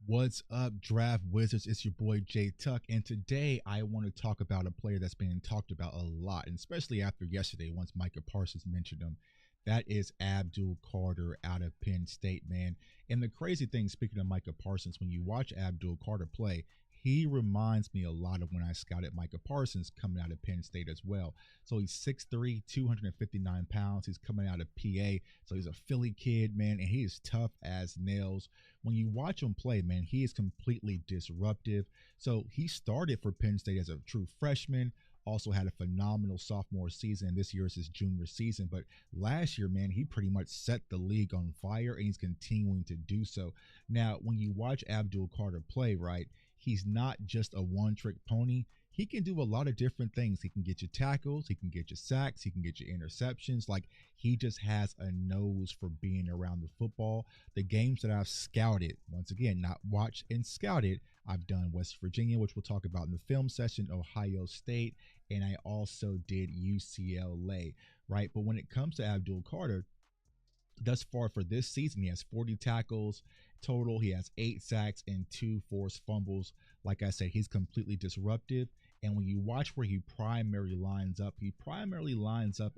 What's up, Draft Wizards? It's your boy Jay Tuck, and today I want to talk about a player that's been talked about a lot, and especially after yesterday, once Micah Parsons mentioned him. That is Abdul Carter out of Penn State, man. And the crazy thing, speaking of Micah Parsons, when you watch Abdul Carter play, he reminds me a lot of when I scouted Micah Parsons coming out of Penn State as well. So he's 6'3", 259 pounds. He's coming out of PA. So he's a Philly kid, man, and he is tough as nails. When you watch him play, man, he is completely disruptive. So he started for Penn State as a true freshman, also had a phenomenal sophomore season. This year is his junior season. But last year, man, he pretty much set the league on fire, and he's continuing to do so. Now, when you watch Abdul Carter play, right, he's not just a one-trick pony. He can do a lot of different things. He can get you tackles, he can get you sacks, he can get you interceptions. Like, he just has a nose for being around the football. The games that I've scouted, once again, not watched and scouted, I've done West Virginia, which we'll talk about in the film session, Ohio State, and I also did UCLA, right? But when it comes to Abdul Carter, thus far for this season, he has 40 tackles total. He has 8 sacks and 2 forced fumbles. Like I said, he's completely disruptive. And when you watch where he primarily lines up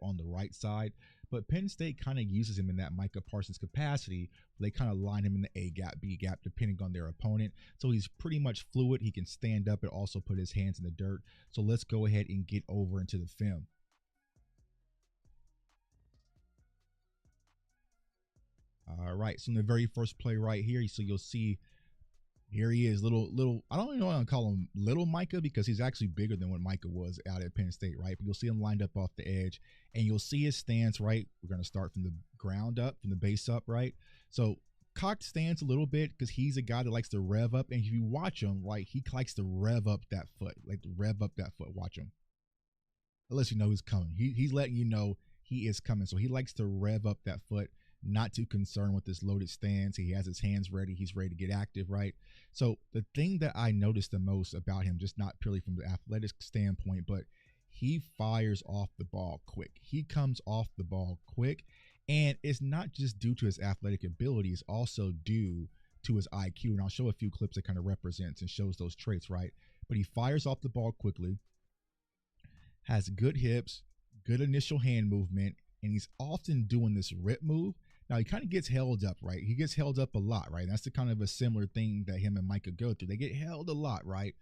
on the right side. But Penn State kind of uses him in that Micah Parsons capacity. They kind of line him in the A gap, B gap, depending on their opponent. So he's pretty much fluid. He can stand up and also put his hands in the dirt. So let's go ahead and get over into the film. All right, so in the very first play right here, so you'll see here he is, little. I don't even want to call him little Micah because he's actually bigger than what Micah was out at Penn State, right? But you'll see him lined up off the edge, and you'll see his stance, right? We're going to start from the ground up, from the base up, right? So cocked stance a little bit because he's a guy that likes to rev up, and if you watch him, right, he likes to rev up that foot, like to rev up that foot. Watch him. It lets you know he's coming. He's letting you know he is coming. So he likes to rev up that foot, not too concerned with this loaded stance. He has his hands ready. He's ready to get active, right? So the thing that I noticed the most about him, just not purely from the athletic standpoint, but he fires off the ball quick. He comes off the ball quick, and it's not just due to his athletic ability. It's also due to his IQ, and I'll show a few clips that kind of represents and shows those traits, right? But he fires off the ball quickly, has good hips, good initial hand movement, and he's often doing this rip move. Now, he kind of gets held up, right? He gets held up a lot, right? That's the kind of a similar thing that him and Micah go through. They get held a lot, right?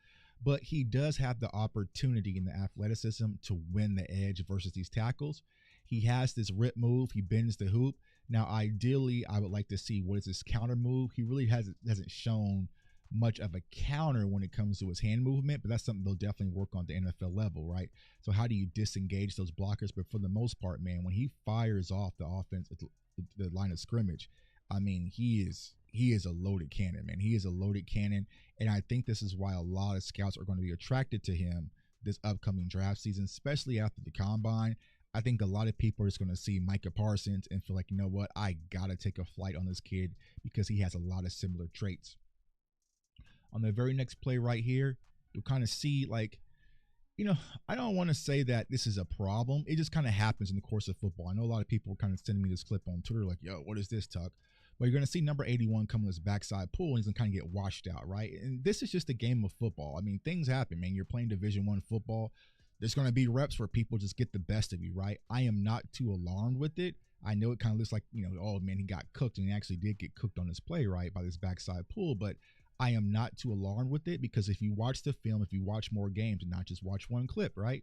But he does have the opportunity in the athleticism to win the edge versus these tackles. He has this rip move. He bends the hoop. Now, ideally, I would like to see what is his counter move. He really hasn't shown much of a counter when it comes to his hand movement, but that's something they'll definitely work on at the NFL level, right? So how do you disengage those blockers? But for the most part, man, when he fires off the offense, the line of scrimmage, I mean, he is a loaded cannon, man. He is a loaded cannon, and I think this is why a lot of scouts are going to be attracted to him this upcoming draft season, especially after the combine. I think a lot of people are just going to see Micah Parsons and feel like, you know what, I got to take a flight on this kid because he has a lot of similar traits. On the very next play right here, you'll kind of see, like, you know, I don't want to say that this is a problem. It just kind of happens in the course of football. I know a lot of people are kind of sending me this clip on Twitter like, yo, what is this, Tuck? But you're going to see number 81 come on his backside pull, and he's going to kind of get washed out, right? And this is just a game of football. I mean, things happen, man. You're playing Division I football. There's going to be reps where people just get the best of you, right? I am not too alarmed with it. I know it kind of looks like, you know, oh, man, he got cooked, and he actually did get cooked on his play, right, by this backside pull, but I am not too alarmed with it because if you watch the film, if you watch more games and not just watch one clip, right,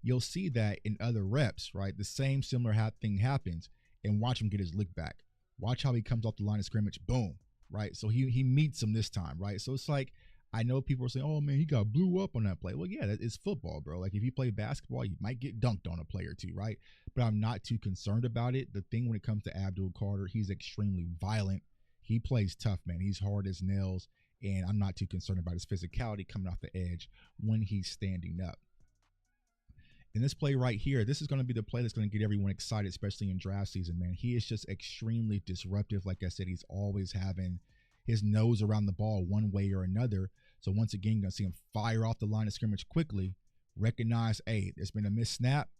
you'll see that in other reps, right, the same similar thing happens, and watch him get his lick back. Watch how he comes off the line of scrimmage, boom, right? So he meets him this time, right? So it's like, I know people are saying, oh, man, he got blew up on that play. Well, yeah, that is football, bro. Like, if you play basketball, you might get dunked on a play or two, right? But I'm not too concerned about it. The thing when it comes to Abdul Carter, he's extremely violent. He plays tough, man. He's hard as nails. And I'm not too concerned about his physicality coming off the edge when he's standing up. In this play right here, this is going to be the play that's going to get everyone excited, especially in draft season, man. He is just extremely disruptive. Like I said, he's always having his nose around the ball one way or another. So once again, you're going to see him fire off the line of scrimmage quickly, recognize, hey, there's been a missed snap,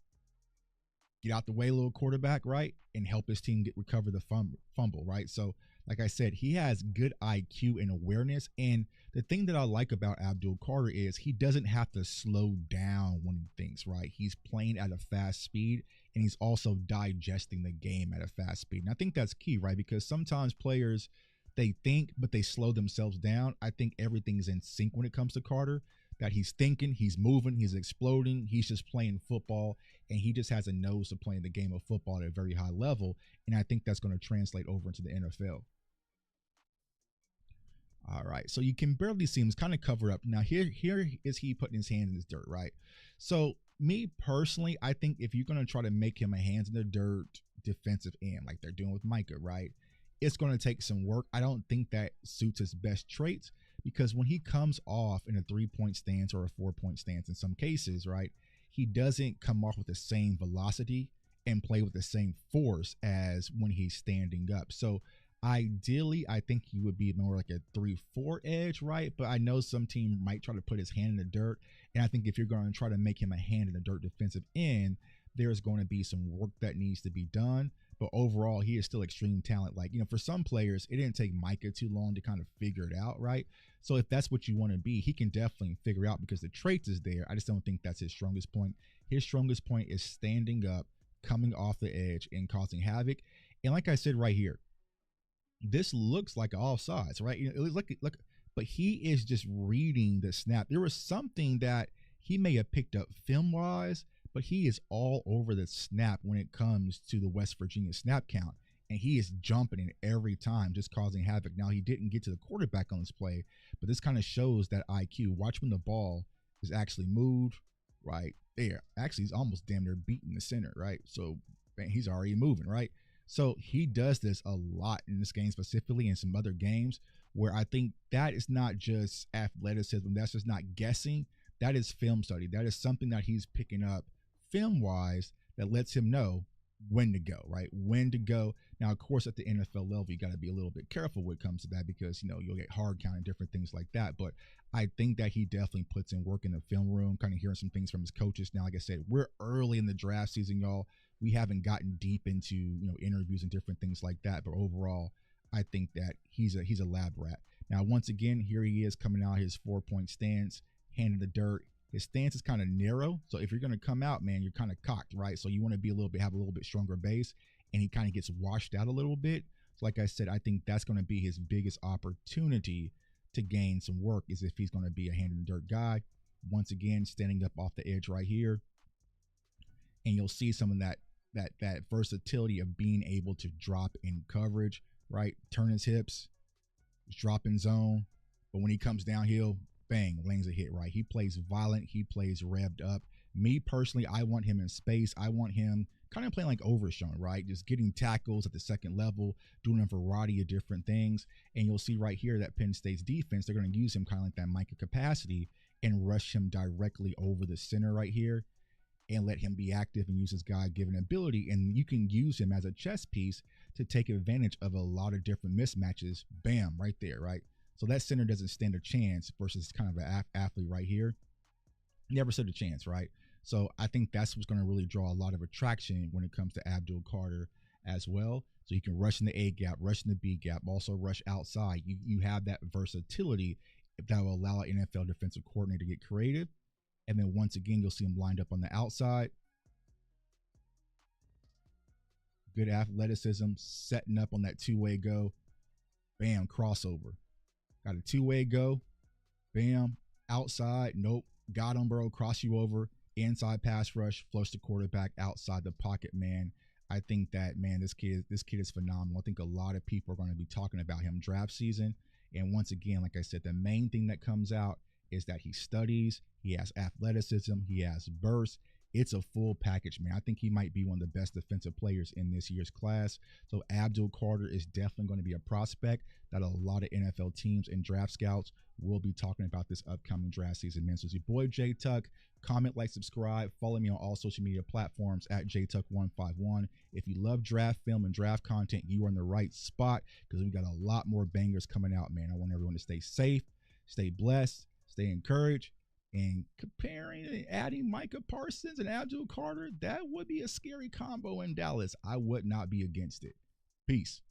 get out the way, little quarterback, right, and help his team recover the fumble, right? So Like I said, he has good IQ and awareness. And the thing that I like about Abdul Carter is he doesn't have to slow down when he thinks, right? He's playing at a fast speed, and he's also digesting the game at a fast speed. And I think that's key, right? Because sometimes players, they think, but they slow themselves down. I think everything's in sync when it comes to Carter, that he's thinking, he's moving, he's exploding, he's just playing football, and he just has a nose to playing the game of football at a very high level. And I think that's going to translate over into the NFL. All right, so you can barely see him. He's kind of covered up. Now here is he putting his hand in this dirt, right? So me personally, I think if you're going to try to make him a hands in the dirt defensive end like they're doing with Micah, right, it's going to take some work. I don't think that suits his best traits, because when he comes off in a 3-point stance or a 4-point stance in some cases, right, he doesn't come off with the same velocity and play with the same force as when he's standing up. So ideally, I think he would be more like a 3-4 edge, right? But I know some team might try to put his hand in the dirt. And I think if you're going to try to make him a hand in the dirt defensive end, there's going to be some work that needs to be done. But overall, he is still extreme talent. Like, for some players, it didn't take Micah too long to kind of figure it out, right? So if that's what you want to be, he can definitely figure out, because the traits is there. I just don't think that's his strongest point. His strongest point is standing up, coming off the edge, and causing havoc. And like I said right here, this looks like offsides, right? Look, but he is just reading the snap. There was something that he may have picked up film-wise, but he is all over the snap when it comes to the West Virginia snap count, and he is jumping in every time, just causing havoc. Now, he didn't get to the quarterback on this play, but this kind of shows that IQ. Watch when the ball is actually moved right there. Actually, he's almost damn near beating the center, right? So, man, he's already moving, right? So he does this a lot in this game specifically, and some other games, where I think that is not just athleticism. That's just not guessing. That is film study. That is something that he's picking up film-wise that lets him know when to go, right? When to go. Now, of course, at the NFL level, you got to be a little bit careful when it comes to that, because, you'll get hard count and different things like that. But I think that he definitely puts in work in the film room, kind of hearing some things from his coaches. Now, like I said, we're early in the draft season, y'all. We haven't gotten deep into, interviews and different things like that. But overall, I think that he's a lab rat. Now, once again, here he is coming out his 4-point stance, hand in the dirt. His stance is kind of narrow. So if you're going to come out, man, you're kind of cocked, right? So you want to have a little bit stronger base, and he kind of gets washed out a little bit. So like I said, I think that's going to be his biggest opportunity to gain some work, is if he's going to be a hand in the dirt guy. Once again, standing up off the edge right here. And you'll see some of that versatility of being able to drop in coverage, right? Turn his hips, drop in zone. But when he comes downhill, bang, lands a hit, right? He plays violent. He plays revved up. Me personally, I want him in space. I want him kind of playing like Overshown, right? Just getting tackles at the second level, doing a variety of different things. And you'll see right here that Penn State's defense, they're going to use him kind of like that Micah capacity and rush him directly over the center right here, and let him be active and use his God-given ability. And you can use him as a chess piece to take advantage of a lot of different mismatches. Bam, right there, right? So that center doesn't stand a chance versus kind of an athlete right here. Never stood a chance, right? So I think that's what's going to really draw a lot of attraction when it comes to Abdul Carter as well. So you can rush in the A gap, rush in the B gap, also rush outside. You have that versatility that will allow an NFL defensive coordinator to get creative. And then once again, you'll see him lined up on the outside. Good athleticism, setting up on that two-way go. Bam, crossover. Got a two-way go. Bam, outside. Nope. Got him, bro. Cross you over. Inside pass rush. Flush the quarterback outside the pocket, man. I think that, man, this kid is phenomenal. I think a lot of people are going to be talking about him draft season. And once again, like I said, the main thing that comes out is that he studies, he has athleticism, he has burst. It's a full package, man. I think he might be one of the best defensive players in this year's class. So Abdul Carter is definitely going to be a prospect that a lot of NFL teams and draft scouts will be talking about this upcoming draft season, man. So it's your boy J Tuck. Comment, like, subscribe. Follow me on all social media platforms at JTuck151. If you love draft film and draft content, you are in the right spot, because we got a lot more bangers coming out, man. I want everyone to stay safe, stay blessed, stay encouraged, and comparing and adding Micah Parsons and Abdul Carter, that would be a scary combo in Dallas. I would not be against it. Peace.